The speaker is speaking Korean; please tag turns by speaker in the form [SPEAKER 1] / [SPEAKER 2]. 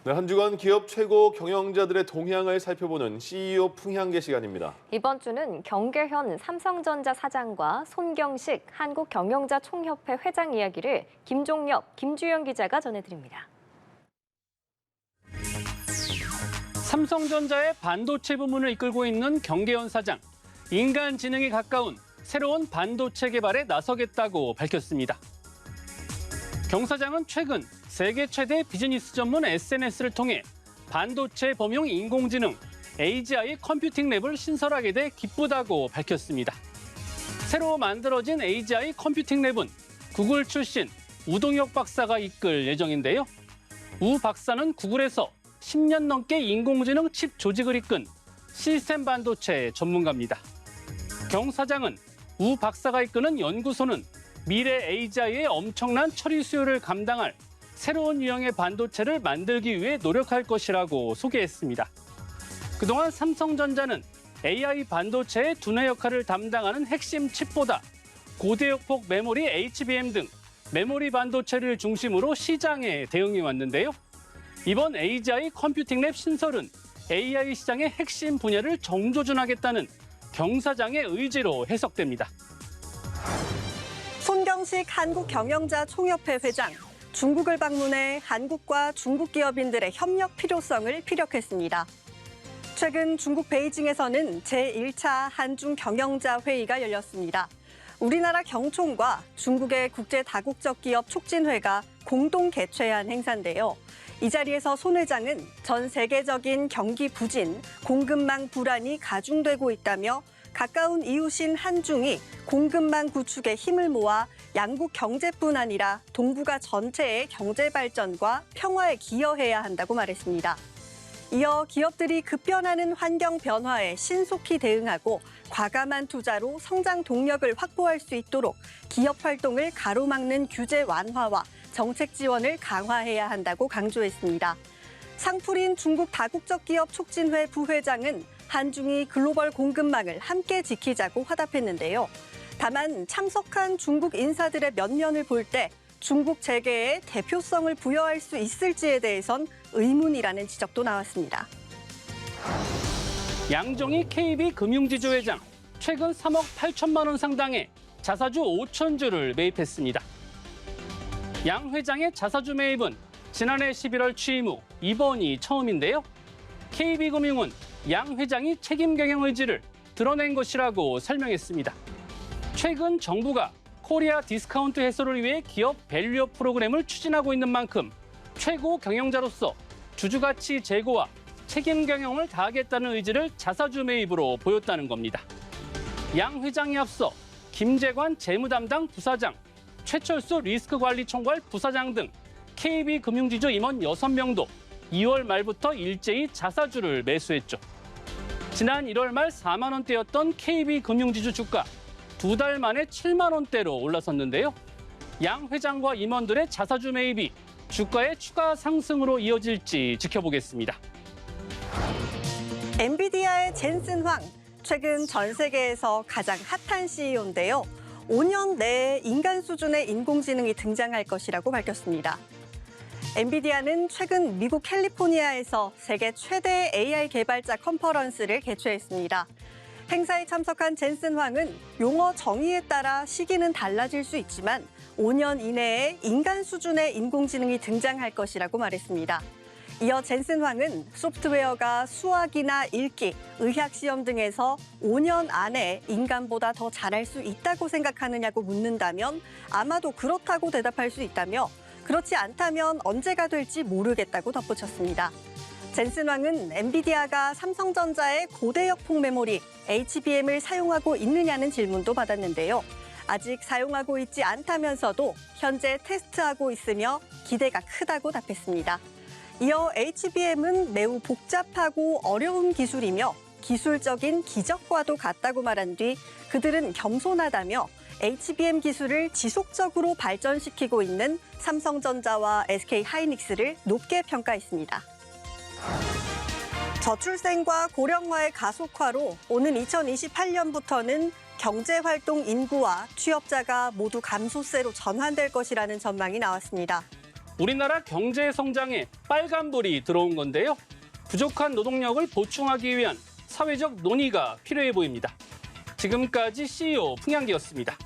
[SPEAKER 1] 네, 한 주간 기업 최고 경영자들의 동향을 살펴보는 CEO 풍향계 시간입니다.
[SPEAKER 2] 이번 주는 경계현 삼성전자 사장과 손경식 한국경영자총협회 회장 이야기를 김종엽, 김주영 기자가 전해드립니다.
[SPEAKER 3] 삼성전자의 반도체 부문을 이끌고 있는 경계현 사장. 인간지능이 가까운 새로운 반도체 개발에 나서겠다고 밝혔습니다. 경 사장은 최근 세계 최대 비즈니스 전문 SNS를 통해 반도체 범용 인공지능 AGI 컴퓨팅 랩을 신설하게 돼 기쁘다고 밝혔습니다. 새로 만들어진 AGI 컴퓨팅 랩은 구글 출신 우동혁 박사가 이끌 예정인데요. 우 박사는 구글에서 10년 넘게 인공지능 칩 조직을 이끈 시스템 반도체 전문가입니다. 경 사장은 우 박사가 이끄는 연구소는 미래 AGI의 엄청난 처리 수요를 감당할 새로운 유형의 반도체를 만들기 위해 노력할 것이라고 소개했습니다. 그동안 삼성전자는 AI 반도체의 두뇌 역할을 담당하는 핵심 칩보다 고대역폭 메모리 HBM 등 메모리 반도체를 중심으로 시장에 대응해 왔는데요. 이번 AGI 컴퓨팅 랩 신설은 AI 시장의 핵심 분야를 정조준하겠다는 경 사장의 의지로 해석됩니다.
[SPEAKER 4] 손경식 한국경영자총협회 회장, 중국을 방문해 한국과 중국 기업인들의 협력 필요성을 피력했습니다. 최근 중국 베이징에서는 제1차 한중 경영자 회의가 열렸습니다. 우리나라 경총과 중국의 국제 다국적 기업 촉진회가 공동 개최한 행사인데요. 이 자리에서 손 회장은 전 세계적인 경기 부진, 공급망 불안이 가중되고 있다며 가까운 이웃인 한중이 공급망 구축에 힘을 모아 양국 경제뿐 아니라 동북아 전체의 경제 발전과 평화에 기여해야 한다고 말했습니다. 이어 기업들이 급변하는 환경 변화에 신속히 대응하고 과감한 투자로 성장 동력을 확보할 수 있도록 기업 활동을 가로막는 규제 완화와 정책 지원을 강화해야 한다고 강조했습니다. 상풀인 중국 다국적 기업 촉진회 부회장은 한중이 글로벌 공급망을 함께 지키자고 화답했는데요. 다만 참석한 중국 인사들의 면면을 볼 때 중국 재계에 대표성을 부여할 수 있을지에 대해선 의문이라는 지적도 나왔습니다.
[SPEAKER 3] 양정희 KB금융지주 회장, 최근 3억 8천만 원 상당의 자사주 5천주를 매입했습니다. 양 회장의 자사주 매입은 지난해 11월 취임 후 이번이 처음인데요. KB금융은 양 회장이 책임 경영 의지를 드러낸 것이라고 설명했습니다. 최근 정부가 코리아 디스카운트 해소를 위해 기업 밸류업 프로그램을 추진하고 있는 만큼 최고 경영자로서 주주가치 제고와 책임 경영을 다하겠다는 의지를 자사주 매입으로 보였다는 겁니다. 양 회장이 앞서 김재관 재무담당 부사장, 최철수 리스크관리총괄 부사장 등 KB금융지주 임원 6명도 2월 말부터 일제히 자사주를 매수했죠. 지난 1월 말 4만 원대였던 KB금융지주 주가 2달 만에 7만 원대로 올라섰는데요. 양 회장과 임원들의 자사주 매입이 주가의 추가 상승으로 이어질지 지켜보겠습니다.
[SPEAKER 4] 엔비디아의 젠슨 황, 최근 전 세계에서 가장 핫한 CEO인데요. 5년 내에 인간 수준의 인공지능이 등장할 것이라고 밝혔습니다. 엔비디아는 최근 미국 캘리포니아에서 세계 최대 AI 개발자 컨퍼런스를 개최했습니다. 행사에 참석한 젠슨 황은 용어 정의에 따라 시기는 달라질 수 있지만 5년 이내에 인간 수준의 인공지능이 등장할 것이라고 말했습니다. 이어 젠슨 황은 소프트웨어가 수학이나 읽기, 의학 시험 등에서 5년 안에 인간보다 더 잘할 수 있다고 생각하느냐고 묻는다면 아마도 그렇다고 대답할 수 있다며 그렇지 않다면 언제가 될지 모르겠다고 덧붙였습니다. 젠슨 황은 엔비디아가 삼성전자의 고대역폭 메모리 HBM을 사용하고 있느냐는 질문도 받았는데요. 아직 사용하고 있지 않다면서도 현재 테스트하고 있으며 기대가 크다고 답했습니다. 이어 HBM은 매우 복잡하고 어려운 기술이며 기술적인 기적과도 같다고 말한 뒤 그들은 겸손하다며 HBM 기술을 지속적으로 발전시키고 있는 삼성전자와 SK하이닉스를 높게 평가했습니다. 저출생과 고령화의 가속화로 오는 2028년부터는 경제활동 인구와 취업자가 모두 감소세로 전환될 것이라는 전망이 나왔습니다.
[SPEAKER 3] 우리나라 경제 성장에 빨간불이 들어온 건데요. 부족한 노동력을 보충하기 위한 사회적 논의가 필요해 보입니다. 지금까지 CEO 풍향기였습니다.